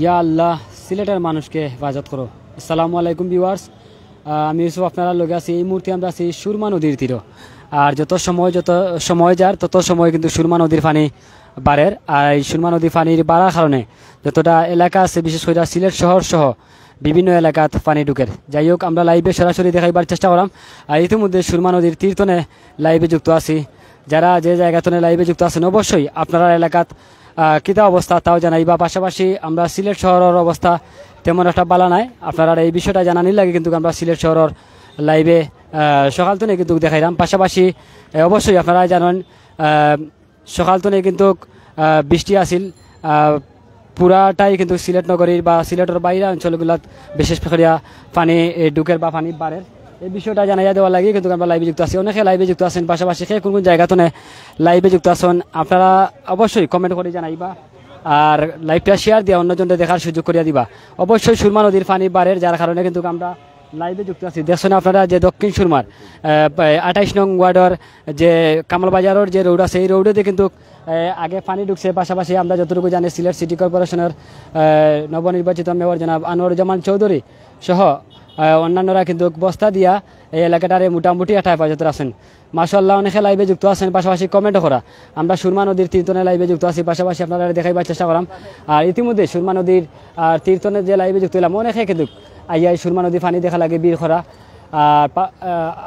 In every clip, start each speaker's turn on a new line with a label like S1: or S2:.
S1: ইয়া আল্লাহ, সিলেটের মানুষকে হেফাজত করো। আসসালামু আলাইকুম ভিউয়ার্স, আমি ইউসুফ, আপনারা লগে আছি। এই মুহূর্তে আমরা আছি সুরমা নদীর তীরে। আর যত সময় যার তত সময় কিন্তু সুরমা নদীর পানি বাড়ের। আর এই সুরমা নদীর পানির বাড়ার কারণে যতটা এলাকা আছে, বিশেষ করে সিলেট শহর সহ বিভিন্ন এলাকাত পানি ঢুকের। যাই হোক, আমরা লাইভে সরাসরি দেখাইবার চেষ্টা করলাম। আর ইতিমধ্যে সুরমা নদীর তীরতনে লাইভে যুক্ত আছি। যারা যে জায়গাতনে লাইভে যুক্ত আছেন, অবশ্যই আপনারা এলাকাত কিতা অবস্থা তাও জানাইবা। পাশাপাশি আমরা সিলেট শহরের অবস্থা তেমন একটা বালা নাই, আপনারা এই বিষয়টা জানানির লাগে কিন্তু আমরা সিলেট শহরের লাইভে সকাল তো কিন্তু দেখাইলাম। পাশাপাশি অবশ্যই আপনারা জানেন সকাল তো কিন্তু বৃষ্টি আসিল, পুরাটাই কিন্তু সিলেট নগরীর বা সিলেটের বাইরে অঞ্চলগুলো বিশেষ করে পানি ঢুকের বা পানি বাড়ের। এই বিষয়টা জানাইয়া দেওয়ার লাগে কিন্তু আমরা লাইভে যুক্ত আছি। অনেকে লাইভে যুক্ত আছেন, পাশাপাশি কোন কোন জায়গাতে লাইভে যুক্ত আছেন আপনারা অবশ্যই কমেন্ট করে জানাইবা। আর লাইভটা শেয়ার দিয়া অন্যজনদের দেখার সুযোগ করিয়া দিবা। অবশ্যই সুরমা নদীর পানি বাড়ের, যার কারণে কিন্তু আমরা লাইভে যুক্ত আছি। দেখছেন আপনারা যে দক্ষিণ সুরমার 28 নং ওয়ার্ডের যে কামালবাজারের যে রোড আছে, এই রোডে কিন্তু আগে পানি ঢুকছে। পাশাপাশি আমরা যতটুকু জানি সিলেট সিটি কর্পোরেশনের নবনির্বাচিত মেয়র জনাব আনোয়ারুজ্জামান চৌধুরী সহ অন্যান্যরা কিন্তু বস্তা দিয়া এই এলাকাটারে মোটামুটি একটা হেফাজতে আছেন। মাশাআল্লাহ, অনেকে লাইভে যুক্ত আছেন, পাশাপাশি কমেন্টও করা। আমরা সুরমা নদীর তীরতনে লাইভে যুক্ত আছি, পাশাপাশি আপনারা দেখাইবার চেষ্টা করাম। আর ইতিমধ্যে সুরমা নদীর তীরতনে যে লাইভে যুক্ত হলাম, অনেকে কিন্তু আইয়া সুরমা নদী পানি দেখা লাগে বীর খরা। আর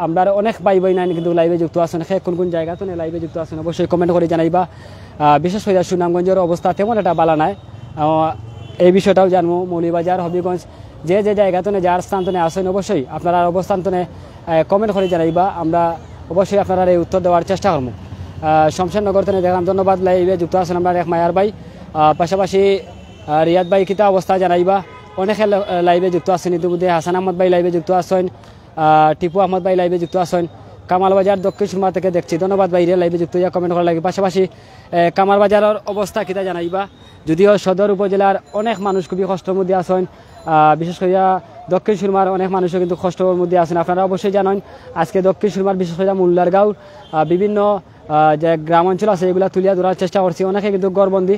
S1: আমরা অনেক ভাই বোন কিন্তু লাইভে যুক্ত আছেন। কোন কোন জায়গাতে লাইভে যুক্ত আছেন অবশ্যই কমেন্ট করে জানাইবা। বিশেষ করে সুনামগঞ্জের অবস্থা তেমন একটা বালা নাই, এই বিষয়টাও জানবো। মৌলভীবাজার, হবিগঞ্জ যে যে জায়গাতে যার স্থানতনে আসেন অবশ্যই আপনারা অবস্থানতনে কমেন্ট করে জানাইবা। আমরা অবশ্যই আপনারা এই উত্তর দেওয়ার চেষ্টা করবো। শমশেরনগর তনে দেখলাম, ধন্যবাদ। লাইভে যুক্ত আছেন আমরা এক মায়ার ভাই, পাশাপাশি রিয়াদ ভাই কিতা অবস্থা জানাইবা। অনেকে লাইভে যুক্ত আছেন ইতিমধ্যে। হাসান আহমদ ভাই লাইভে যুক্ত আছেন, টিপু আহমদ ভাই লাইভে যুক্ত আছেন। কামালবাজার দক্ষিণ সুরমা থেকে দেখছি, ধন্যবাদ ভাই লাইভে যুক্ত হইয়া কমেন্ট করা লাগে। পাশাপাশি কামালবাজারের অবস্থা কিতা জানাইবা। যদিও সদর উপজেলার অনেক মানুষ খুবই কষ্টের মধ্যে আছেন, বিশেষ করে দক্ষিণ সুরমার অনেক মানুষও কিন্তু কষ্টের মধ্যে আছেন। আপনারা অবশ্যই জানেন আজকে দক্ষিণ সুরমার বিশেষ করে মুল্লারগাঁও বিভিন্ন যে গ্রাম অঞ্চল আছে এগুলো তুলিয়া ধরার চেষ্টা করছি। অনেকে কিন্তু গড়বন্দি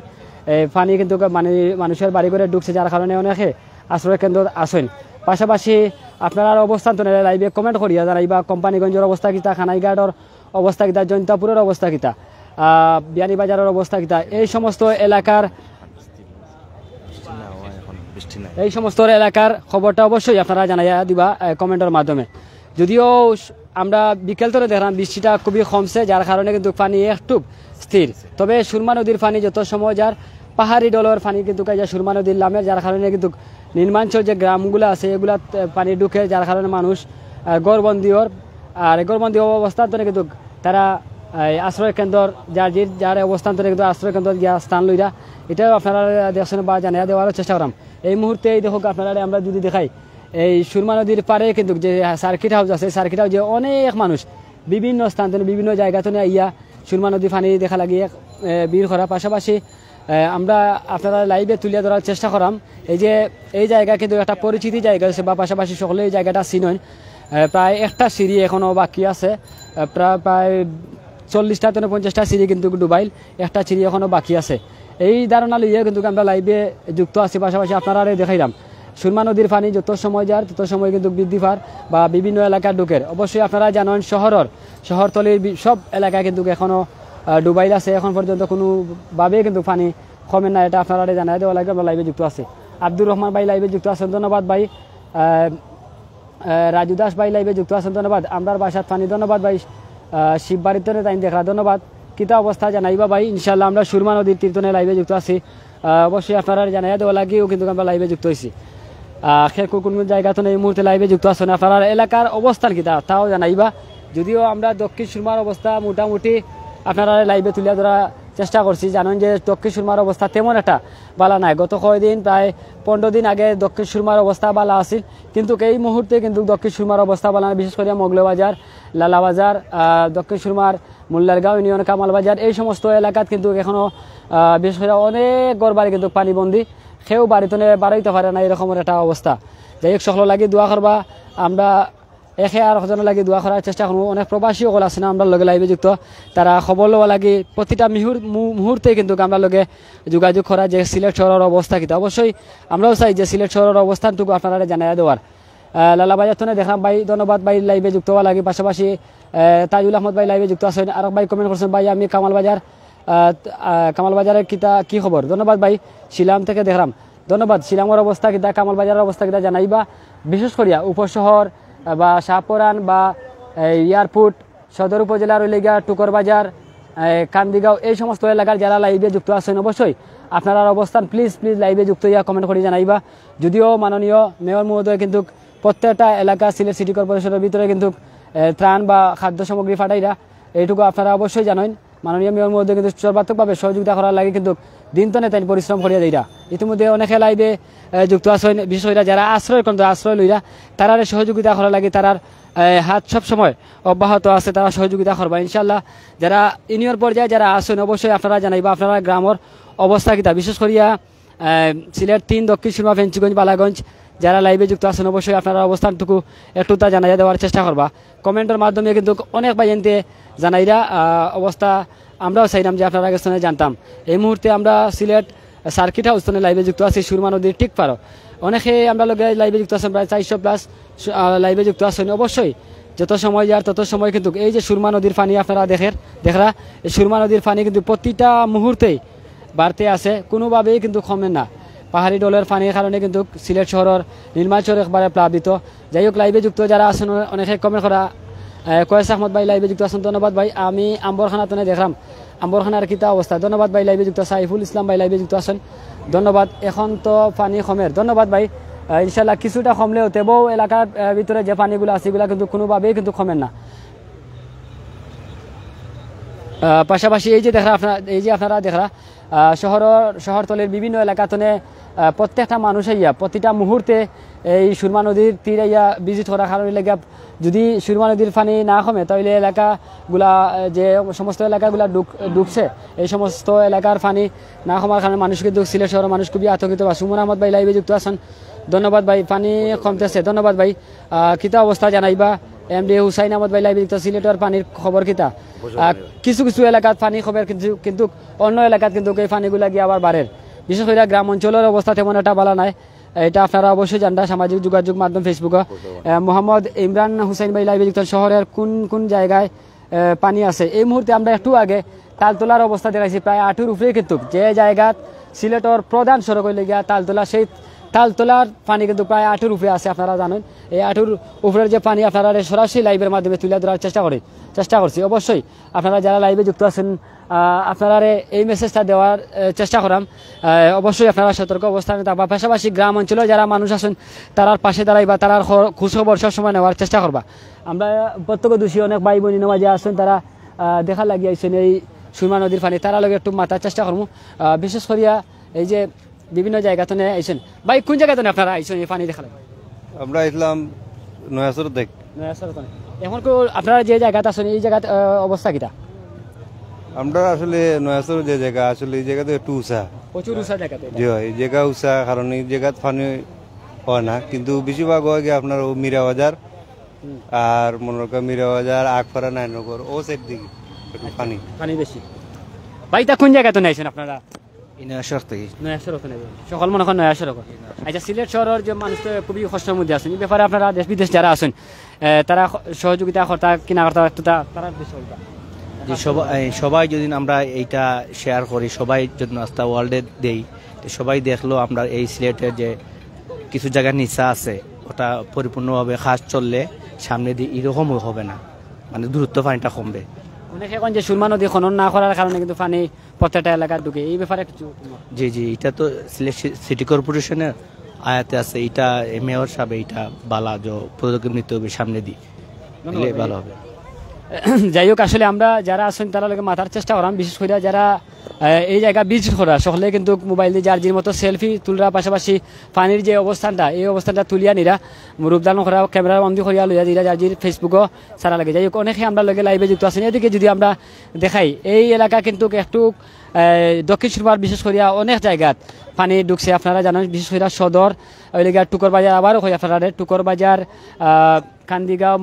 S1: পানি কিন্তু মানে মানুষের বাড়ি করে ঢুকছে, যার কারণে অনেকে আশ্রয় কেন্দ্র আসেন। পাশাপাশি আপনারা অবস্থান তো লাইভে কমেন্ট করিয়া জানাইবা। কোম্পানিগঞ্জের অবস্থা কিতা, খানাইঘাটর অবস্থা কিতা, জৈন্তাপুরের অবস্থা কিতা, বিয়ানীবাজারের অবস্থা কিতা, এই সমস্ত এলাকার খবরটা অবশ্যই আপনারা জানাইয়া দিবা কমেন্টের মাধ্যমে। যদিও আমরা বিকেল ধরে দেখলাম বৃষ্টিটা খুবই কমছে, যার কারণে কিন্তু পানি একটু স্থির। তবে সুরমা নদীর পানি যত সময় যার পাহাড়ি ডলের পানি কিন্তু সুরমা নদীর নামের, যার কারণে কিন্তু নির্মাঞ্চল যে গ্রামগুলো আছে এগুলা পানি ঢুকে, যার কারণে মানুষ গড়বন্দিওর আর গড়বন্দি অবস্থান্তরে কিন্তু তারা আশ্রয় কেন্দ্র যার অবস্থান্তরে কিন্তু আশ্রয় কেন্দ্র গিয়া স্থান লইরা, এটাও আপনারা দেখছেন বা জানিয়ে দেওয়ার চেষ্টা করাম। এই মুহূর্তে এই দেখো আপনারা আমরা যদি দেখাই, এই সুরমা নদীর পারে কিন্তু যে সার্কিট হাউস আছে, সার্কিট হাউসে অনেক মানুষ বিভিন্ন স্থান থেকে বিভিন্ন জায়গাতে ইয়া সুরমা নদী পানি দেখা লাগিয়ে বীর করা। পাশাপাশি আমরা আপনারা লাইভে তুলিয়া ধরার চেষ্টা করাম। এই যে এই জায়গা কিন্তু একটা পরিচিতি জায়গা আছে, বা পাশাপাশি সকলে এই জায়গাটা চিনেন। প্রায় একটা সিঁড়ি এখনও বাকি আছে, প্রায় 40টা থেকে 50টা সিঁড়ি কিন্তু ডুবাইল, একটা সিঁড়ি এখনও বাকি আছে। এই ধারণা লইয়া কিন্তু আমরা লাইভে যুক্ত আছি। পাশাপাশি আপনারা দেখাইলাম সুরমা নদীর পানি যত সময় যার তত সময় কিন্তু বৃদ্ধি পার বা বিভিন্ন এলাকার ঢুকের। অবশ্যই আপনারা জানেন শহরতলির সব এলাকায় কিন্তু এখনও ডুবাইল আছে, এখন পর্যন্ত কোনোভাবেই কিন্তু পানি কমে না, এটা আপনারা জানাই দেওয়া লাগে। আমরা লাইভে যুক্ত আছে। আব্দুর রহমান ভাই লাইভে যুক্ত আছেন, ধন্যবাদ ভাই। রাজু দাস ভাই লাইভে যুক্ত আছেন, ধন্যবাদ। আমরার বাসার পানি, ধন্যবাদ ভাই। শিববাড়িতে তাই দেখা, ধন্যবাদ। কিতা অবস্থা জানাইবা ভাই। ইনশাল্লাহ আমরা সুরমা নদীর তীরতনে লাইভে যুক্ত আছি, অবশ্যই আপনারা জানাই দেওয়া লাগেও কিন্তু আমরা লাইভে যুক্ত হয়েছি। কোন কোন জায়গাতে এই মুহূর্তে লাইভে যুক্ত আছেন, আপনার এলাকার অবস্থান কিতা তাও জানাইবা। যদিও আমরা দক্ষিণ সুরমার অবস্থা মোটামুটি আপনারা লাইভে তুলিয়া ধরা চেষ্টা করছি। জানেন যে দক্ষিণ সুরমার অবস্থা তেমন একটা বালা নাই। গত কয়েকদিন প্রায় 15 দিন আগে দক্ষিণ সুরমার অবস্থা বালা আছিল, কিন্তু এই মুহূর্তে কিন্তু দক্ষিণ সুরমার অবস্থা বালা, বিশেষ করে মগলবাজার, লালাবাজার, দক্ষিণ সুরমার মুল্লারগাঁও ইউনিয়ন, কামালবাজার এই সমস্ত এলাকাত কিন্তু এখনও বিশেষ করে অনেক গড়বাড়ি কিন্তু পানিবন্দি, সেও বাড়িতে বাড়াইতে পারে না, এরকমের একটা অবস্থা। যাই হোক সকল লাগি দোয়া করবা। আমরা একে আর সজনের লাগে দোয়া করার চেষ্টা করবো। অনেক প্রবাসী সকল আছে না আমরা লগে লাইভে যুক্ত, তারা খবর লওয়া লাগে প্রতিটা মুহূর্তে কিন্তু আমরা লগে যোগাযোগ করা যে সিলেট শহরের অবস্থা কিতা। অবশ্যই আমরাও চাই যে সিলেট শহরের অবস্থানটুকু আপনারা জানাই দেওয়ার। লালাবাজার তনে দেখলাম ভাই, ধন্যবাদ ভাই লাইভে যুক্ত হওয়া লাগে। পাশাপাশি তাজুল আহমদ ভাই লাইভে যুক্ত আছেন। আর ভাই কমেন্ট করছেন ভাই আমি কামাল বাজারের কিতা কি খবর, ধন্যবাদ ভাই। শিলাম থেকে দেখলাম, ধন্যবাদ। শিলামের অবস্থা কিতা, কামাল বাজারের অবস্থা কিতা জানাইবা। বিশেষ করিয়া উপশহর বা শাহপুরান বা এয়ারপোর্ট সদর উপজেলার ওইলেগা টুকর বাজার, কান্দিগাঁও এই সমস্ত এলাকার যারা লাইভে যুক্ত আছেন অবশ্যই আপনারা অবস্থান প্লিজ লাইভে যুক্ত হইয়া কমেন্ট করে জানাইবা। যদিও মাননীয় মেয়র মহোদয় কিন্তু প্রত্যেকটা এলাকা সিলেট সিটি কর্পোরেশনের ভিতরে কিন্তু ত্রাণ বা খাদ্য সামগ্রী ফাটাইরা, এইটুকু আপনারা অবশ্যই জানেন। মাননীয় মেয়র মহোদয় কিন্তু সর্বাত্মকভাবে সহযোগিতা করার লাগে কিন্তু দিন তনে তাই পরিশ্রম করিয়া দেইরা। ইতিমধ্যে অনেকে লাইভে যুক্ত আছেন, বিশেষ করে যারা আশ্রয় লইরা তারারে সহযোগিতা করার লাগে তারার হাত সব সময় অব্যাহত আছে, তারা সহযোগিতা করবা ইনশাল্লাহ। যারা ইউনিয়ন পর্যায়ে যারা আছেন অবশ্যই আপনারা জানাইবা আপনারা গ্রামের অবস্থা কিতা। বিশেষ করিয়া সিলেট 3 দক্ষিণ সুরমা, ফেঞ্চিগঞ্জ, বালাগঞ্জ যারা লাইভে যুক্ত আছেন অবশ্যই আপনারা অবস্থানটুকু একটু তা জানাইয়া দেওয়ার চেষ্টা করবা। কমেন্টের মাধ্যমে কিন্তু অনেক ভাই এনতে জানাইরা অবস্থা আমরাও চাইলাম যে আপনারা কাছে জানতাম। এই মুহূর্তে আমরা সিলেট সার্কিট হাউস লাইভে যুক্ত আছি সুরমা নদীর ঠিক পারো। অনেকে আমরা লগে লাইভে যুক্ত আছেন, প্রায় 400+ লাইভে যুক্ত আছেন। অবশ্যই যত সময় যার তত সময় কিন্তু এই যে সুরমা নদীর পানি আপনারা দেখরা, এই সুরমা নদীর পানি কিন্তু প্রতিটা মুহূর্তেই বাড়তে আছে, কোনোভাবেই কিন্তু কমে না। পাহাড়ি ডলের পানির কারণে কিন্তু সিলেট শহরের নির্মাচর একবারে প্লাবিত। যাই হোক লাইভে যুক্ত যারা আছেন অনেকে কমেন্ট করা, কয়েস আহমদ ভাই লাইভে যুক্ত আছেন, ধন্যবাদ ভাই। আমি আম্বরখানা তনে দেখলাম আম্বরখানার কিতা অবস্থা, ধন্যবাদ ভাই লাইভে যুক্ত। সাইফুল ইসলাম ভাই লাইভে যুক্ত আছেন, ধন্যবাদ। এখন তো পানি কমের, ধন্যবাদ ভাই। ইনশাল্লাহ কিছুটা কমলেও তেবও এলাকার ভিতরে যে পানিগুলো আছে এগুলো কিন্তু কোনোভাবেই কিন্তু কমেন না। পাশাপাশি এই যে আপনারা দেখরা শহরতলের বিভিন্ন এলাকাতনে প্রত্যেকটা মানুষ আইয়া প্রতিটা মুহূর্তে এই সুরমা নদীর তীর আইয়া ভিজিট করার কারণে লেগে যদি সুরমা নদীর পানি না কমে তাহলে এলাকাগুলা যে সমস্ত এলাকাগুলা ডুবছে, এই সমস্ত এলাকার পানি না কমার কারণে মানুষ কিন্তু সিলেট শহরের মানুষ খুবই আতঙ্কিত। বা সুমন আহমদ ভাই লাইভে যুক্ত আছেন, ধন্যবাদ ভাই। পানি কমতেছে, ধন্যবাদ ভাই। কিতা অবস্থা জানাইবা। এমডি হুসাইন আহমদ ভাই লাইভে যুক্ত, সিলেটের পানির খবর কিতা। কিছু এলাকাত পানি খবর কিন্তু অন্য এলাকাত কিন্তু এই পানিগুলা গিয়ে আবার বাড়ের। বিশেষ করে গ্রাম অঞ্চলের অবস্থা তেমন একটা ভালো নাই, এটা আপনারা অবশ্যই জানটা সামাজিক যোগাযোগ মাধ্যম ফেসবুকে। মোহাম্মদ ইমরান হুসাইন ভাই লাইভে যুক্ত, শহরের কোন জায়গায় পানি আছে। এই মুহূর্তে আমরা একটু আগে তালতলার অবস্থা দেখাইছি, প্রায় 8 উপরে কিন্তু যে জায়গাত সিলেটের প্রধান সড়ক হইলে গিয়া তালতলা, সেই তালতলার পানি কিন্তু প্রায় 8 উপরে আছে। আপনারা জানেন এই 8 উপরের যে পানি আপনারা সরাসরি লাইভের মাধ্যমে তুলে ধরার চেষ্টা করছি। অবশ্যই আপনারা যারা লাইভে যুক্ত আছেন আপনারা এই মেসেজটা দেওয়ার চেষ্টা করাম। অবশ্যই আপনারা সতর্ক অবস্থানে থাকবা। পাশাপাশি গ্রাম অঞ্চলে যারা মানুষ আছেন তারার পাশে দাঁড়াইবা, তারার খোঁজখবর সবসময় নেওয়ার চেষ্টা করবা। আমরা প্রত্যক্ষদর্শী অনেক ভাই বোন যে আছেন তারা দেখা লাগিয়ে আইছেন এই সুরমা নদীর পানি, তারা লগে একটু মাথার চেষ্টা করবো। বিশেষ করিয়া এই যে বিভিন্ন জায়গাতে আইছেন ভাই, কোন জায়গাতে আপনারা আইছেন এই পানি দেখা লাগে?
S2: আমরা ইসলাম নয়াসর দেখ
S1: এখন আপনারা যে জায়গাতে আছেন এই জায়গার অবস্থা কিটা?
S2: আমরা আসলে নয়াসর যে জায়গা আসলে এই জায়গাতে একটু উঁচা,
S1: প্রচুর উঁচা জায়গাতে।
S2: জি হয়, এই জায়গা উঁচা কারণ এই জায়গাত পানি হয় না, কিন্তু বেশিরভাগ হয় গিয়ে আপনার ও মীরা বাজার আর মনে রাখা মীরা বাজার, আগপাড়া, নাইনগর ও সাইড দিকে একটু পানি
S1: বেশি। ভাই তা কোন জায়গাতে আইছেন আপনারা?
S2: নয়াসর থেকে।
S1: নয়াসর সকল মনে করেন নয়াসর। আচ্ছা, সিলেট শহরের যে মানুষ তো খুবই কষ্টের মধ্যে আছেন, এই ব্যাপারে আপনারা দেশ বিদেশ যারা আছেন তারা সহযোগিতা কর্তা কিনা কর্তা তারা
S3: যে সবাই যদি আমরা এইটা শেয়ার করি, সবাই যদি নাস্তা ওয়ার্ল্ডে দেই, সবাই দেখলো আমরা এই সিলেটের যে কিছু জায়গা নিচা আছে ওটা পরিপূর্ণভাবে খাস চললে সামনে দিয়ে এরকমও হবে না, মানে দূরত্ব পানিটা কমবে।
S1: অনেক এখন যে সুরমা নদী খনন না করার কারণে কিন্তু পানি প্রত্যেকটা এলাকার ঢুকে, এই ব্যাপারে কিছু?
S3: জি এটা তো সিলেট সিটি কর্পোরেশনের আয়াতে আছে, এটা মেয়র সাহেব এইটা বালা যে পদক্ষেপ নিতে হবে সামনে দিয়ে, ভালো হবে।
S1: যাই হোক, আসলে আমরা যারা আছেন তারা লোকে মাথার চেষ্টা করাম। বিশেষ করে যারা এই জায়গা ভিজিট করা সকলে কিন্তু মোবাইল দিয়ে যার মতো সেলফি তুলরা, পাশাপাশি পানির যে অবস্থানটা এই অবস্থানটা তুলিয়া নিরা রূপদান করা, ক্যামেরা বন্দি করিয়া লইয়া দিরা যার ফেসবুকও সারা লাগে। যাই হোক, অনেকে আমরা লোকে লাইভে যুক্ত আছেন। এদিকে যদি আমরা দেখাই এই এলাকা কিন্তু একটু দক্ষিণ সুরমার বিশেষ করিয়া অনেক জায়গাত পানি ঢুকছে। আপনারা জানেন বিশেষ করে সদর ওই লেগে টুকর বাজার, আবারও হয় আপনারা টুকর বাজার, কান্দিগাঁও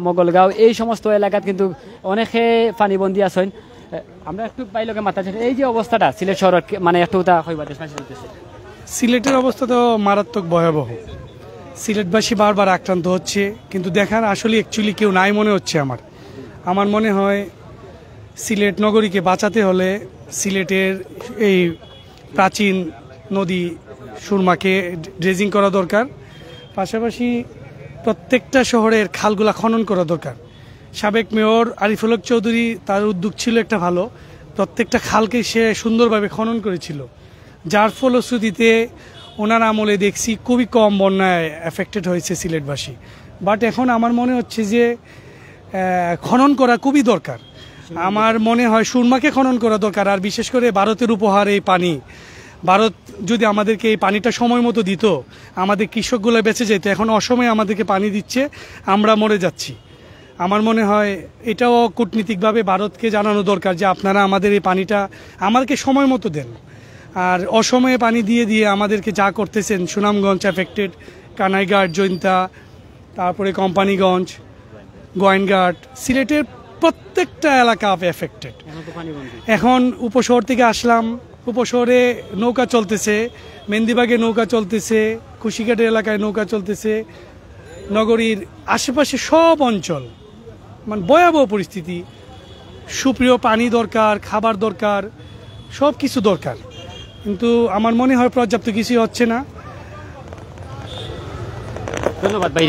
S1: মোগলগাঁও এই সমস্ত এলাকাত কিন্তু অনেকে পানিবন্দী আছেন। আমরা একটু বাইলকে মাথা এই যে অবস্থাটা সিলেট শহরের মানে একটু তা হইবা দেশ
S4: সিলেটের অবস্থা তো মারাত্মক ভয়াবহ। সিলেটবাসী বারবার আক্রান্ত হচ্ছে, কিন্তু দেখার আসলে অ্যাকচুয়ালি কেউ নাই মনে হচ্ছে আমার মনে হয় সিলেট নগরীকে বাঁচাতে হলে সিলেটের এই প্রাচীন নদী সুরমাকে ড্রেজিং করা দরকার। পাশাপাশি প্রত্যেকটা শহরের খালগুলা খনন করা দরকার। সাবেক মেয়র আরিফুল হক চৌধুরী, তার উদ্যোগ ছিল একটা ভালো, প্রত্যেকটা খালকে সে সুন্দরভাবে খনন করেছিল, যার ফলশ্রুতিতে ওনার আমলে দেখছি খুবই কম বন্যায় এফেক্টেড হয়েছে সিলেটবাসী। বাট এখন আমার মনে হচ্ছে যে খনন করা খুবই দরকার। আমার মনে হয় সুরমাকে খনন করা দরকার। আর বিশেষ করে ভারতের উপহার এই পানি, ভারত যদি আমাদেরকে এই পানিটা সময় মতো দিত, আমাদের কৃষকগুলো বেঁচে যেত। এখন অসময়ে আমাদেরকে পানি দিচ্ছে, আমরা মরে যাচ্ছি। আমার মনে হয় এটাও কূটনীতিকভাবে ভারতকে জানানো দরকার যে আপনারা আমাদের এই পানিটা আমাদেরকে সময় মতো দেন। আর অসময়ে পানি দিয়ে দিয়ে আমাদেরকে যা করতেছেন, সুনামগঞ্জ এফেক্টেড, কানাইঘাট, জৈন্তা, তারপরে কোম্পানিগঞ্জ, গোয়েনঘাট, সিলেটের প্রত্যেকটা এলাকা এফেক্টেড। এখন উপশহর থেকে আসলাম, উপশহরে নৌকা চলতেছে, মেন্দিবাগে নৌকা চলতেছে, কুশিঘাটের এলাকায় নৌকা চলতেছে, নগরীর আশেপাশে সব অঞ্চল মানে ভয়াবহ পরিস্থিতি। সুপ্রিয় পানি দরকার, খাবার দরকার, সব কিছু দরকার, কিন্তু আমার মনে হয় পর্যাপ্ত কিছুই হচ্ছে না।
S1: ধন্যবাদ ভাই।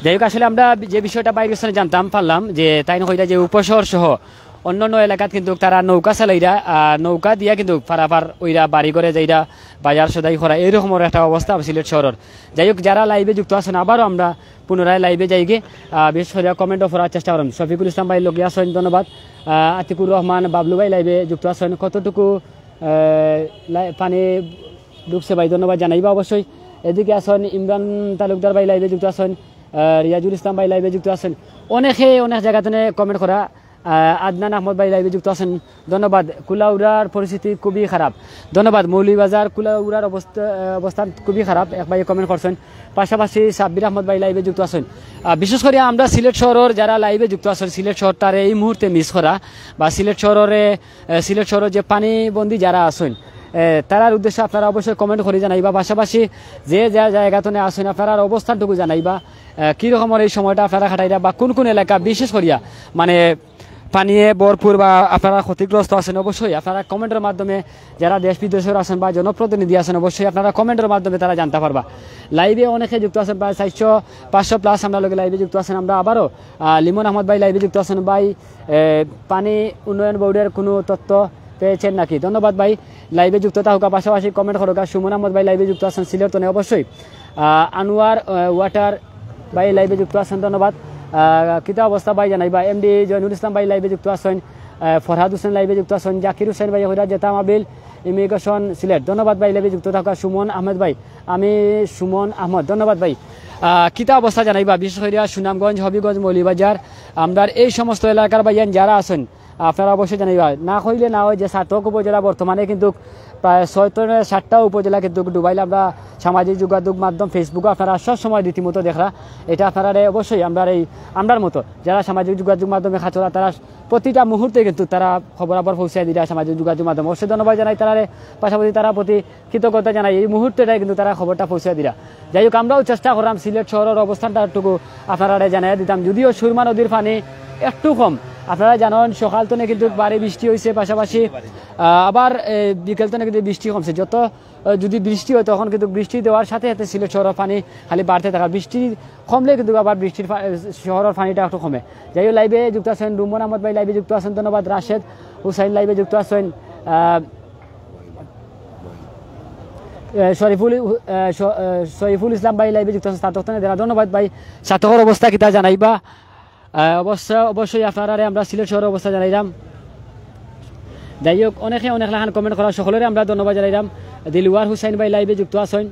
S1: যাই হোক, আসলে আমরা যে বিষয়টা বাইরের স্থানে জানতাম পারলাম যে তাই নইটা যে উপশহর সহ অন্যান্য এলাকাত কিন্তু তারা নৌকা চালাইরা, নৌকা দিয়া কিন্তু পারাপার ওইরা বাড়ি করে যাইরা বাজার সদাই করা এইরকমের একটা অবস্থা সিলেট শহরের। যাই হোক, যারা লাইভে যুক্ত আছেন আবারও আমরা পুনরায় লাইভে যাইগে বিশেষ করে কমেন্টও করার চেষ্টা করেন। শফিকুল ইসলাম ভাই লোক আছেন, ধন্যবাদ। আতিকুর রহমান বাবলু ভাই লাইভে যুক্ত আছেন, কতটুকু পানি ডুবছে ভাই ধন্যবাদ জানাইবা অবশ্যই। এদিকে আছেন ইমরান তালুকদার ভাই লাইভে যুক্ত আছেন, রিয়াজুল ইসলাম ভাই লাইভে যুক্ত আছেন, অনেকে অনেক জায়গাতে কমেন্ট করা। আদনান আহমদ ভাই লাইভে যুক্ত আছেন, ধন্যবাদ। কুলাউড়ার পরিস্থিতি খুবই খারাপ, ধন্যবাদ। মৌলভীবাজার কুলাউড়ার অবস্থান খুবই খারাপ, এক ভাই কমেন্ট করছেন। পাশাপাশি সাব্বির আহমদ ভাই লাইভে যুক্ত আছেন। বিশেষ করে আমরা সিলেট শহরের যারা লাইভে যুক্ত আছেন, সিলেট শহরটার এই মুহূর্তে মিস করা বা সিলেট শহরের যে পানিবন্দী যারা আছেন তারার উদ্দেশ্যে আপনারা অবশ্যই কমেন্ট করে জানাইবা। পাশাপাশি যে যা জায়গাতে আসেন আপনার অবস্থানটুকু জানাইবা, কীরকমের এই সময়টা আপনারা খাটাইরা বা কোন কোন এলাকা বিশেষ করিয়া মানে পানিয়ে ভরপুর বা আপনারা ক্ষতিগ্রস্ত আছেন, অবশ্যই আপনারা কমেন্টের মাধ্যমে যারা দেশ বিদেশের আছেন বা জনপ্রতিনিধি আছেন অবশ্যই আপনারা কমেন্টের মাধ্যমে তারা জানতে পারবা। লাইভে অনেকে যুক্ত আছেন, প্রায় 400-500 প্লাস আমরা লোকে লাইভে যুক্ত আছেন। আমরা আবারও লিমন আহমদ ভাই লাইভে যুক্ত আছেন। ভাই পানি উন্নয়ন বোর্ডের কোনো তথ্য পেয়েছেন নাকি? ধন্যবাদ ভাই, লাইভে যুক্ত থাকা পাশাপাশি কমেন্ট করুকা। সুমন আহমদ ভাই লাইভে যুক্ত আছেন সিলেট তনে অবশ্যই। আনোয়ার ওয়াটার ভাই লাইভে যুক্ত আছেন, ধন্যবাদ। কিতা অবস্থা ভাই জানাইবা। এমডি জয়নুল ইসলাম ভাই লাইভে যুক্ত আছেন, ফরহাদ হোসেন লাইভে যুক্ত আছেন, জাকির হোসেন ভাই হইরা জেতাম আবিল ইমিগ্রেশন সিলেট, ধন্যবাদ ভাই লাইভে যুক্ত থাকা। সুমন আহমেদ ভাই, আমি সুমন আহমদ, ধন্যবাদ ভাই। কিতা অবস্থা জানাইবা, বিশেষ করে সুনামগঞ্জ, হবিগঞ্জ, মৌলভীবাজার আমরা এই সমস্ত এলাকার ভাইয়ান যারা আছেন আপনারা অবশ্যই জানাইবা। না কইলে না হয় যে সাতক উপজেলা বর্তমানে কিন্তু প্রায় 6-7টা উপজেলা কিন্তু ডুবাইলে আমরা সামাজিক যোগাযোগ মাধ্যম ফেসবুকে আপনারা সবসময় রীতিমতো দেখা, এটা আপনারা অবশ্যই আমরার মতো যারা সামাজিক যোগাযোগ মাধ্যমে খাচরা তারা প্রতিটা মুহূর্তে কিন্তু তারা খবরাবর পৌঁছায় দিরা সামাজিক যোগাযোগ মাধ্যম, অবশ্যই ধন্যবাদ জানাই তারা, পাশাপাশি তারা প্রতি কৃতজ্ঞতা জানাই এই মুহূর্তেটাই কিন্তু তারা খবরটা পৌঁছায় দিরা। যাই হোক, আমরাও চেষ্টা করলাম সিলেট শহরের অবস্থানটা একটুকু আপনারা জানাই দিতাম, যদিও সুরমা নদীর পানি একটু কম। আপনারা জানেন সকাল তো কিন্তু বারে বৃষ্টি হয়েছে, পাশাপাশি আবার বিকেল তো কিন্তু বৃষ্টি কমছে। যত যদি বৃষ্টি হয় তখন কিন্তু বৃষ্টি দেওয়ার সাথে সাথে সিলেট শহরের পানি খালি বাড়তে থাকা, বৃষ্টি কমলে কিন্তু আবার বৃষ্টির শহরের পানিটা একটু কমে। যাই হোক, লাইভে যুক্ত আছেন রুমন আহমদ ভাই লাইভে যুক্ত আছেন, ধন্যবাদ। রাশেদ হুসাইন লাইভে যুক্ত আছেন, শরীফুল ইসলাম ভাই লাইভে যুক্ত আছেন, স্নাতক ধন্যবাদ ভাই। স্নাতকের অবস্থা কিতা জানাইবা অবশ্যই আপনারা আমরা সিলেট শহরের অবস্থা জানাইলাম। যাই হোক, অনেক লাখান কমেন্ট করা সকলের আমরা ধন্যবাদ জানাইলাম। দিলওয়ার হুসাইন ভাই লাইভে যুক্ত আছেন,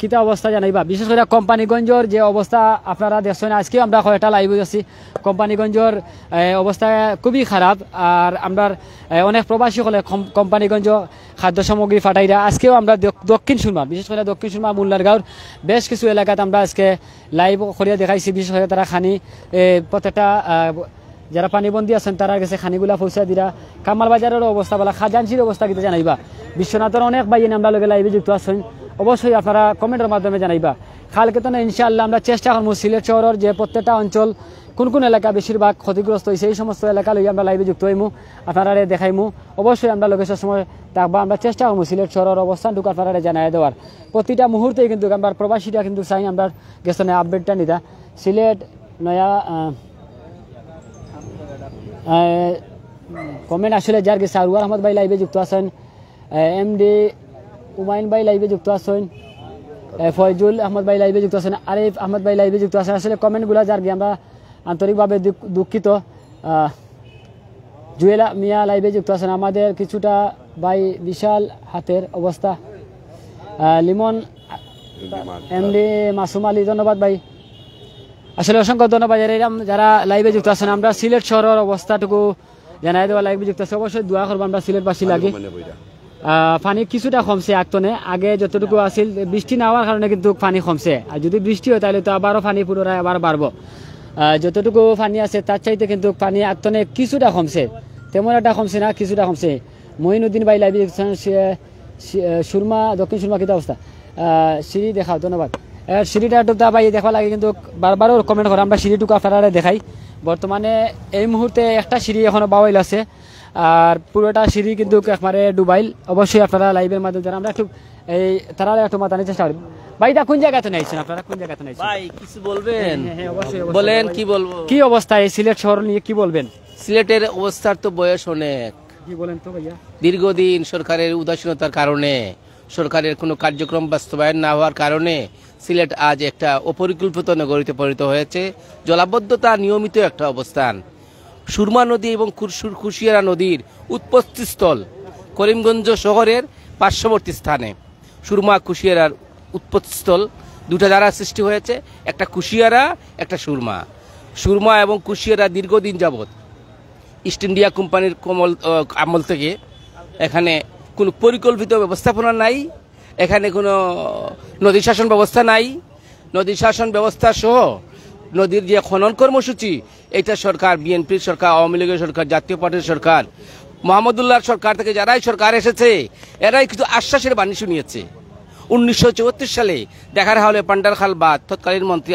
S1: কিতা অবস্থা জানাইবা বিশেষ করে কোম্পানিগঞ্জের যে অবস্থা আপনারা দেখছেন আজকে আমরা কয়েকটা লাইভ আছি কোম্পানিগঞ্জের অবস্থা খুবই খারাপ আর আমরা অনেক প্রবাসী হলে কোম্পানিগঞ্জ খাদ্য সামগ্রী ফাটাইরা আজকেও আমরা দক্ষিণ সুরমা বিশেষ করে দক্ষিণ সুরমা মোল্লারগাঁওর বেশ কিছু এলাকাতে আমরা আজকে লাইভ করিয়া দেখাইছি বিশেষ করে তারা খানি প্রত্যেকটা যারা পানিবন্দী আছেন তারা গেছে খানিগুলা পৌঁছা দিরা কামাল বাজারের অবস্থা বলা খাজানসির অবস্থা কিন্তু জানাইবা বিশ্বনাথের অনেক বাইন আমরা লগে লাইভে যুক্ত আছেন অবশ্যই আপনারা কমেন্টের মাধ্যমে জানাইবা কালকে তো ইনশাআল্লাহ আমরা চেষ্টা করবো সিলেট শহরের যে প্রত্যেকটা অঞ্চল কোন কোন এলাকা বেশিরভাগ ক্ষতিগ্রস্ত হয়েছে এই সমস্ত এলাকা লইয়া আমরা লাইভে যুক্ত হইমু আপনারা দেখাইমু অবশ্যই আমরা লোকের সময় থাকবা আমরা চেষ্টা করবো সিলেট শহরের অবস্থানটুকু আপনারা জানাই দেওয়ার প্রতিটা মুহূর্তে কিন্তু আমরা প্রবাসীরা কিন্তু চাই আমরা গেছনে আপডেটটা নিতা সিলেট নয়া কমেন্ট আসলে যার গেছে আরওয়ার আহমদ ভাই লাইভে যুক্ত আছেন এমডি উমাইন ভাই লাইভে যুক্ত আছেন ফয়জুল আহমদ ভাই লাইভে যুক্ত আছেন আরিফ আহমদ ভাই লাইভে যুক্ত আছেন আসলে কমেন্টগুলো যার গিয়ে আমরা আন্তরিকভাবে দুঃখিত জুয়েলা মিয়া লাইভে যুক্ত আছেন আমাদের কিছুটা ভাই বিশাল হাতের অবস্থা লিমন এমডি মাসুম আলী ধন্যবাদ ভাই আসলে অসংখ্য ধন্যবাদ যারা লাইভে যুক্ত আছেন আমরা সিলেট শহরের অবস্থাটুকু জানাই দেওয়া লাইভে যুক্ত আছে অবশ্যই দোয়া করবো আমরা সিলেটবাসী লাগে পানি কিছুটা কমছে আগতনে আগে যতটুকু আছিল বৃষ্টি না হওয়ার কারণে কিন্তু পানি কমছে আর যদি বৃষ্টি হয় তাহলে তো আবারও পানি পুনরায় আবার বাড়বো যতটুকু পানি আছে তার চাইতে কিন্তু পানি আগতনে কিছুটা কমছে তেমন একটা কমছে না কিছুটা কমছে মঈনুদ্দিন ভাই লাইভে সুরমা দক্ষিণ সুরমা কিতা অবস্থা সিঁড়ি দেখাও ধন্যবাদ সিঁড়িটা একটু ভাই দেখা লাগে কিন্তু বারবারও কমেন্ট করে আমরা সিঁড়িটুকু আপনারা দেখাই বর্তমানে এই মুহূর্তে একটা সিঁড়ি এখনো বাওয়াইল আছে আর পুরোটা সিঁড়ি কিন্তু একবারে ডুবাইল অবশ্যই আপনারা লাইভের মাধ্যমে যারা আমরা একটু এই তারা একটু মাতানোর চেষ্টা করি ভাই এটা কোন জায়গাতে নাইছেন আপনারা কোন জায়গাতে নাইছেন
S3: ভাই কিছু বলবেন
S1: হ্যাঁ অবশ্যই
S3: বলেন কি বলবো
S1: কি অবস্থা এই সিলেট শহর নিয়ে কি বলবেন
S3: সিলেটের অবস্থার তো বয়স অনেক
S1: কি বলেন তো ভাইয়া
S3: দীর্ঘদিন সরকারের উদাসীনতার কারণে সরকারের কোনো কার্যক্রম বাস্তবায়ন না হওয়ার কারণে সিলেট আজ একটা অপরিকল্পিত নগরীতে পরিণত হয়েছে জলাবদ্ধতা নিয়মিত একটা অবস্থান সুরমা নদী এবং কুশিয়ারা নদীর উৎপত্তিস্থল করিমগঞ্জ শহরের পার্শ্ববর্তী স্থানে সুরমা কুশিয়ারার উৎপত্তিস্থল দুটা দ্বারা সৃষ্টি হয়েছে একটা কুশিয়ারা একটা সুরমা সুরমা এবং কুশিয়ারা দীর্ঘদিন যাবৎ ইস্ট ইন্ডিয়া কোম্পানির আমল থেকে এখানে কোনো পরিকল্পিত ব্যবস্থাপনা নাই এখানে কোনো নদী শাসন ব্যবস্থা নাই নদী শাসন ব্যবস্থা সহ নদীর যে খনন কর্মসূচি এটা সরকার বিএনপির সরকার আওয়ামী লীগের সরকার জাতীয় পার্টির সরকার মোহাম্মদুল্লাহর সরকার থেকে যারাই সরকার এসেছে এরাই কিন্তু আশ্বাসের বাণী শুনিয়েছে 1974 সালে দেখার হলে পান্ডারখাল বাঁধ তৎকালীন মন্ত্রী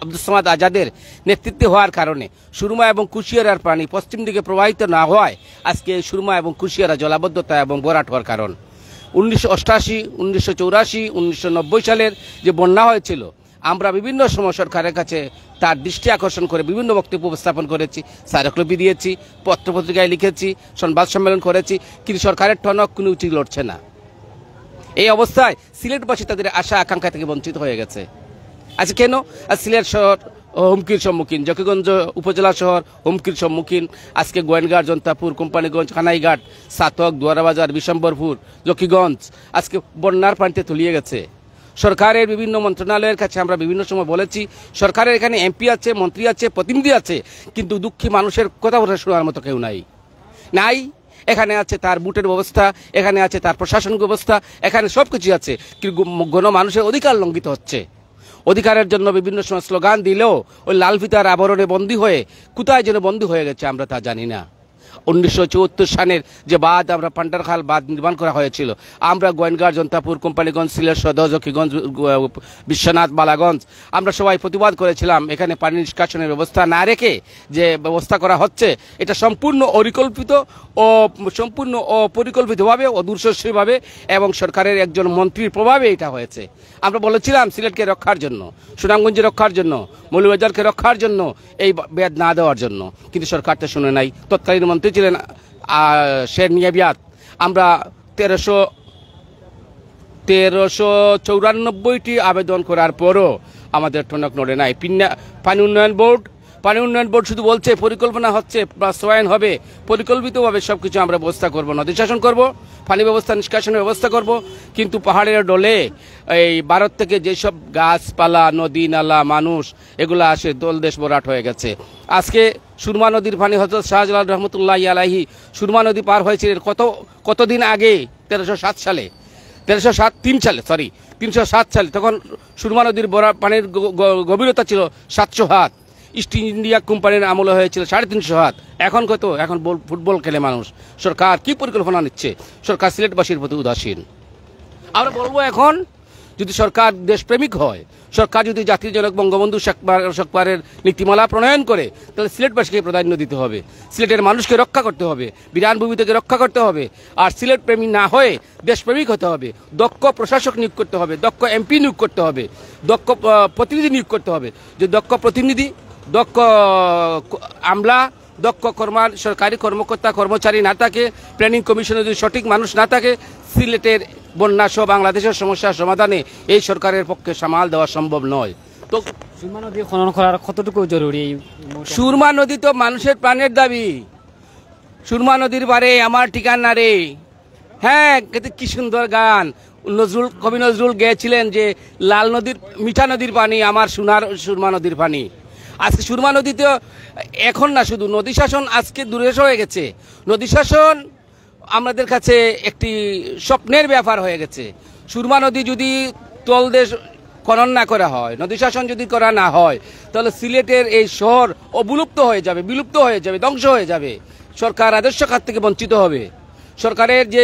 S3: আব্দুস সামাদ আজাদের নেতৃত্বে হওয়ার কারণে সুরমা এবং কুশিয়ারার পানি পশ্চিম দিকে প্রবাহিত না হওয়ায় আজকে সুরমা এবং কুশিয়ারা জলাবদ্ধতা এবং ভরাট হওয়ার কারণ 1988 1984 1990 সালের যে বন্যা হয়েছিল আমরা বিভিন্ন সময় সরকারের কাছে তার দৃষ্টি আকর্ষণ করে বিভিন্ন বক্তব্য উপস্থাপন করেছি স্মারকলিপি দিয়েছি পত্রপত্রিকায় লিখেছি সংবাদ সম্মেলন করেছি কিন্তু সরকারের টনক কোনো উচিত লড়ছে না এই অবস্থায় সিলেটবাসী তাদের আশা আকাঙ্ক্ষা থেকে বঞ্চিত হয়ে গেছে আচ্ছা কেন আর সিলেট শহর হুমকির সম্মুখীন জকিগঞ্জ উপজেলা শহর হুমকির সম্মুখীন আজকে গোয়েনঘাট জন্তাপুর কোম্পানিগঞ্জ খানাইঘাট সাতক দুয়ারাবাজার বিশম্বরপুর জকিগঞ্জ আজকে বন্যার পানিতে তলিয়ে গেছে সরকারের বিভিন্ন মন্ত্রণালয়ের কাছে আমরা বিভিন্ন সময় বলেছি সরকারের এখানে এমপি আছে মন্ত্রী আছে প্রতিনিধি আছে কিন্তু দুঃখী মানুষের কথা শোনার মতো কেউ নাই এখানে আছে তার বুটের ব্যবস্থা এখানে আছে তার প্রশাসনিক ব্যবস্থা এখানে সব কিছু আছে কিন্তু গণমানুষের অধিকার লঙ্ঘিত হচ্ছে অধিকারের জন্য বিভিন্ন সময় স্লোগান দিলেও ওই লাল ফিতার আবরণে বন্দী হয়ে কোথায় যেন বন্দী হয়ে গেছে আমরা তা জানি না 1974 সালের যে বাঁধ আমরা পান্ডারখাল বাঁধ নির্মাণ করা হয়েছিল আমরা গোয়েনঘাট জন্তাপুর কোম্পানিগঞ্জ সিলেট সদর জকিগঞ্জ বিশ্বনাথ বালাগঞ্জ আমরা সবাই প্রতিবাদ করেছিলাম এখানে পানি নিষ্কাশনের ব্যবস্থা না রেখে যে ব্যবস্থা করা হচ্ছে এটা সম্পূর্ণ অপরিকল্পিত ও সম্পূর্ণ অপরিকল্পিতভাবে অদূরদর্শীভাবে এবং সরকারের একজন মন্ত্রীর প্রভাবে এটা হয়েছে আমরা বলেছিলাম সিলেটকে রক্ষার জন্য সুনামগঞ্জে রক্ষার জন্য মৌলভীবাজারকে রক্ষার জন্য এই বেদ না দেওয়ার জন্য কিন্তু সরকার তো শুনে নাই তৎকালীন মন্ত্রী ছিলেন শের নিয়াবিয়াত আমরা 1394টি আবেদন করার পরও আমাদের টনক নড়ে নাই পানি উন্নয়ন বোর্ড
S5: পানি উন্নয়ন বোর্ড শুধু বলছে পরিকল্পনা হচ্ছে, বাস্তবায়ন হবে, পরিকল্পিতভাবে সবকিছু আমরা ব্যবস্থা করব, নদী শাসন করব, পানি ব্যবস্থা নিষ্কাশনের ব্যবস্থা করব। কিন্তু পাহাড়ের ডলে এই ভারত থেকে যেসব গাছপালা, নদী নালা, মানুষ এগুলো আসে, দলদেশ ভরাট হয়ে গেছে। আজকে সুরমা নদীর পানি হযরত শাহজালাল রহমতুল্লাহ আলাইহি সুরমা নদী পার হয়েছিলেন কতদিন আগে, 1307 সালে, 307 সালে। তখন সুরমা নদীর পানির গভীরতা ছিল 700 হাত। ইস্ট ইন্ডিয়া কোম্পানির আমলে হয়েছিল 350 হাত। এখন কত? এখন ফুটবল খেলে মানুষ। সরকার কি পরিকল্পনা নিচ্ছে? সরকার সিলেটবাসীর প্রতি উদাসীন। আমরা বলবো, এখন যদি সরকার দেশপ্রেমিক হয়, সরকার যদি জাতির জনক বঙ্গবন্ধু শেখপারের নীতিমালা প্রণয়ন করে, তাহলে সিলেটবাসীকে প্রাধান্য দিতে হবে, সিলেটের মানুষকে রক্ষা করতে হবে, বিরানভূমি থেকে রক্ষা করতে হবে। আর সিলেট প্রেমী না হয়ে দেশপ্রেমিক হতে হবে, দক্ষ প্রশাসক নিয়োগ করতে হবে, দক্ষ এমপি নিয়োগ করতে হবে, দক্ষ প্রতিনিধি নিয়োগ করতে হবে। যে দক্ষ প্রতিনিধি, দক্ষ আমলা, দক্ষ সরকারি কর্মকর্তা কর্মচারী না থাকে, প্ল্যানিং কমিশনে যদি সঠিক মানুষ না থাকে, সিলেটের বন্যা সহ বাংলাদেশের সমস্যার সমাধানে এই সরকারের পক্ষে সামাল দেওয়া সম্ভব নয়। তো
S1: সুরমা নদী খনন করার কতটুকু জরুরি?
S5: সুরমা নদী তো মানুষের প্রাণের দাবি। সুরমা নদীর বারে আমার ঠিকানা রে। হ্যাঁ, কি সুন্দর গান। কবি নজরুল গেয়েছিলেন যে লাল নদীর, মিঠা নদীর পানি আমার সোনার সুরমা নদীর পানি। আজকে সুরমা নদীতে এখন না, শুধু নদী শাসন আজকে দূরে হয়ে গেছে। নদী শাসন আমাদের কাছে একটি স্বপ্নের ব্যাপার হয়ে গেছে। সুরমা নদী যদি তলদেশ খনন না করা হয়, নদী শাসন যদি করা না হয়, তাহলে সিলেটের এই শহর অবলুপ্ত হয়ে যাবে, বিলুপ্ত হয়ে যাবে, ধ্বংস হয়ে যাবে। সরকার রাজস্ব খাত থেকে বঞ্চিত হবে। সরকারের যে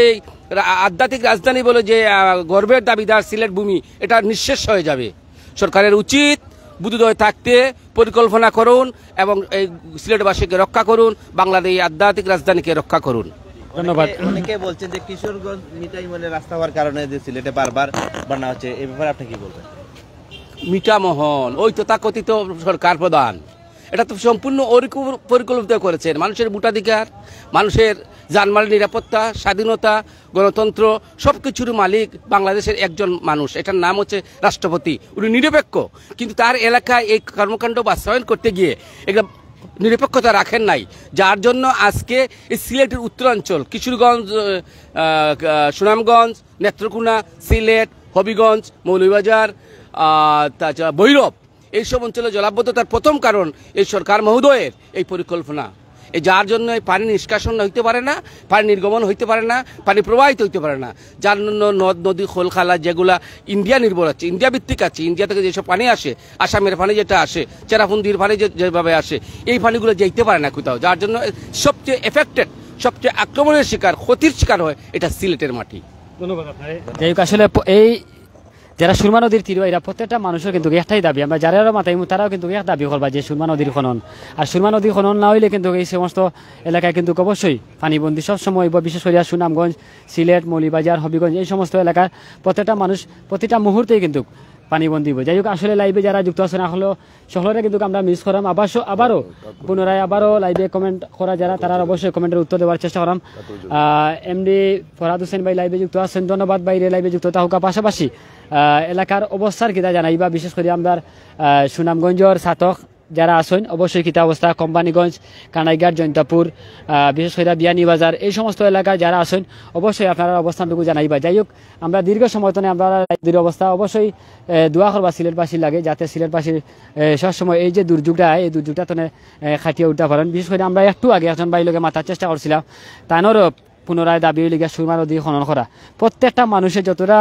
S5: আধ্যাত্মিক রাজধানী বলে যে গর্বের দাবিদার সিলেট ভূমি, এটা নিঃশেষ হয়ে যাবে। সরকারের উচিত বুদ্ধোদয় থাকতে পরিকল্পনা করুন এবং এই সিলেটবাসীকে রক্ষা করুন, বাংলাদেশ আধ্যাত্মিক রাজধানীকে রক্ষা করুন।
S1: ধন্যবাদ।
S6: অনেকে বলছেন যে কিশোরগঞ্জ মিঠাইমহলের রাস্তা হওয়ার কারণে যে সিলেটে বারবার বন্যা হচ্ছে, এই ব্যাপারে আপনি কি বলবেন?
S5: মিঠামহল ওই তথাকথিত সরকার প্রধান, এটা তো সম্পূর্ণ পরিকল্পিত করেছেন। মানুষের ভোটাধিকার, মানুষের জানমালের নিরাপত্তা, স্বাধীনতা, গণতন্ত্র সবকিছুর মালিক বাংলাদেশের একজন মানুষ, এটার নাম হচ্ছে রাষ্ট্রপতি। উনি নিরপেক্ষ, কিন্তু তার এলাকায় এই কর্মকাণ্ড বাস্তবায়ন করতে গিয়ে একটা নিরপেক্ষতা রাখেন নাই, যার জন্য আজকে এই সিলেটের উত্তরাঞ্চল, কিশোরগঞ্জ, সুনামগঞ্জ, নেত্রকোনা, সিলেট, হবিগঞ্জ, মৌলভীবাজার, তাছাড়া ভৈরব, এইসব অঞ্চলে জলাবদ্ধতার প্রথম কারণ এই সরকার মহোদয়ের এই পরিকল্পনা। যার জন্য পানি নিষ্কাশন হইতে পারে না, পানি নির্গমন হইতে পারে না, পানি প্রবাহিত হইতে পারে না, যার জন্য নদ নদী খোল খালা যেগুলা ইন্ডিয়া নির্ভর আছে, ইন্ডিয়া ভিত্তিক আছে, ইন্ডিয়া থেকে যেসব পানি আসে, আসামের পানি যেটা আসে, চেরাপুঞ্জির পানি যেভাবে আসে, এই পানিগুলো যেতে পারে না কোথাও। যার জন্য সবচেয়ে এফেক্টেড, সবচেয়ে আক্রমণের শিকার, ক্ষতির শিকার হয় এটা সিলেটের মাটি।
S1: ধন্যবাদ আপনাকে। যাই হোক, আসলে এই যারা সুরমা নদীর তীর, এরা প্রত্যেকটা মানুষের কিন্তু একটাই দাবি, আমরা যারা মাথায় তারাও কিন্তু এক দাবি করবা যে সুরমা নদীর খনন। আর সুরমা নদী খনন না হইলে কিন্তু এই সমস্ত এলাকায় কিন্তু অবশ্যই পানিবন্দী সবসময়, বিশেষ করে সুনামগঞ্জ, সিলেট, মৌলভীবাজার, হবিগঞ্জ, এই সমস্ত এলাকার প্রত্যেকটা মানুষ প্রতিটা মুহূর্তেই কিন্তু পানিবন্দী হবে। যাই হোক, আসলে লাইভে যারা যুক্ত আছেন সকলে কিন্তু আমরা মিস করাম, আবারও পুনরায় লাইভে কমেন্ট করা যারা, তারা অবশ্যই কমেন্টের উত্তর দেওয়ার চেষ্টা করাম। এমডি ফরহাদ হোসেন ভাই লাইভে যুক্ত আছেন, ধন্যবাদ। বাইরে লাইভে যুক্ত থাকা পাশাপাশি এলাকার অবস্থার কিতা জানাইবা, বিশেষ করে আমরা সুনামগঞ্জের ছাতক যারা আছেন অবশ্যই কিতা অবস্থা, কোম্পানিগঞ্জ, কানাইঘাট, জৈন্তাপুর, বিশেষ করে বিয়ানীবাজার, এই সমস্ত এলাকায় যারা আছেন অবশ্যই আপনারা অবস্থানটুকু জানাইবা। যাই হোক, আমরা দীর্ঘ সময় তো আমরা লাইভের অবস্থা অবশ্যই দোয়া করবা সিলেটবাসীর লাগে, যাতে সিলেটবাসীর সবসময় এই যে দুর্যোগটা, এই দুর্যোগটা তো খাটিয়ে উঠতে পারেন। বিশেষ করে আমরা একটু আগে একজন ভাই লোকে মাথার চেষ্টা করছিলাম, তানোরও পুনরায় দাবি লিগে সুরমা নদী খনন করা। প্রত্যেকটা মানুষের, যতটা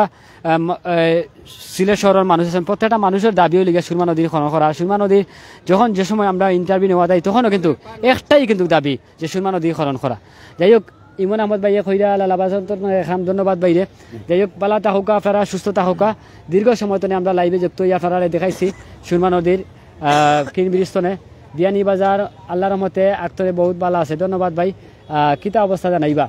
S1: সিলেট শহরের মানুষ আছেন, প্রত্যেকটা মানুষের দাবি লিগে সুরমা নদী খনন করা। সুরমা নদী যখন যে সময় আমরা ইন্টারভিউ নেওয়া যায়, তখনও কিন্তু একটাই কিন্তু দাবি যে সুরমা নদী খনন করা। যাই হোক, ইমন আহমদ ভাইয়ে খৈরা লালাবাজার ধন্যবাদ বাইরে। যাই হোক, পালা তাহুকা, আপনারা সুস্থ তাহুকা। দীর্ঘ সময় তো আমরা লাইভে যুক্ত হয়ে আপনারা দেখাইছি সুরমা নদীর কিনবিরিস্তনে বিয়ানীবাজার, আল্লাহর রহমতে আক্তরে বহুত ভালো আছে। ধন্যবাদ ভাই। কিতা অবস্থা জানাইবা?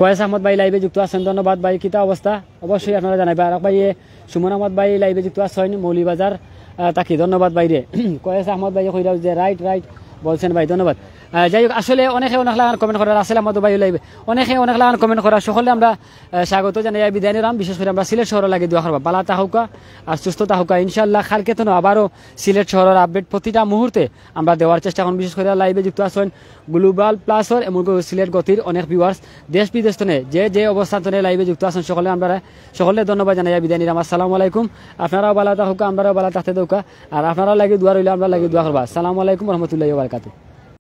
S1: কয়েস আহমদ ভাই লাইভে যুক্ত আছেন, ধন্যবাদ ভাই। কিতা অবস্থা অবশ্যই আপনারা জানাইবা। আর ভাই সুমন আহমদ ভাই লাইভে যুক্ত আছেন, মৌলভীবাজার, তাকি ধন্যবাদ বাইরে। কয়েস আহমদ ভাই কইরা যে রাইট বলছেন ভাই, ধন্যবাদ। যাই হোক আসলে অনেকে অনেক লাগান কমেন্ট করার আসলে আমাদের ভাই লাইবে অনেকে অনেক লাগান কমেন্ট করার সকলে আমরা স্বাগত জানাই বিদায় নিলাম। বিশেষ করে আমরা সিলেট শহর লাগে দোয়া করবা বালা তাহুকা আর সুস্থ তাহুকা ইনশাল্লাহ কালকে তো আবারও সিলেট শহরের আপডেট প্রতিটা মুহূর্তে আমরা দেওয়ার চেষ্টা করুন। বিশেষ করে লাইভে যুক্ত আছেন গ্লোবাল প্লাসর এমনকি সিলেট গতির অনেক ভিউয়ার্স দেশ বিদেশ তনে যে অবস্থান তনে লাইভে যুক্ত আছেন সকলে ধন্যবাদ জানাই বিদায় নিলাম। আসসালামু আলাইকুম। আপনারাও বালা তাহুকা আমরাও বালা তাহতে দৌকা আর আপনারাও লাগে দোয়া রইলে আমরা লাগে দোয়া করবা। আসসালামু আলাইকুম রহমতুল্লাহি ওয়া বারাকাতুহু।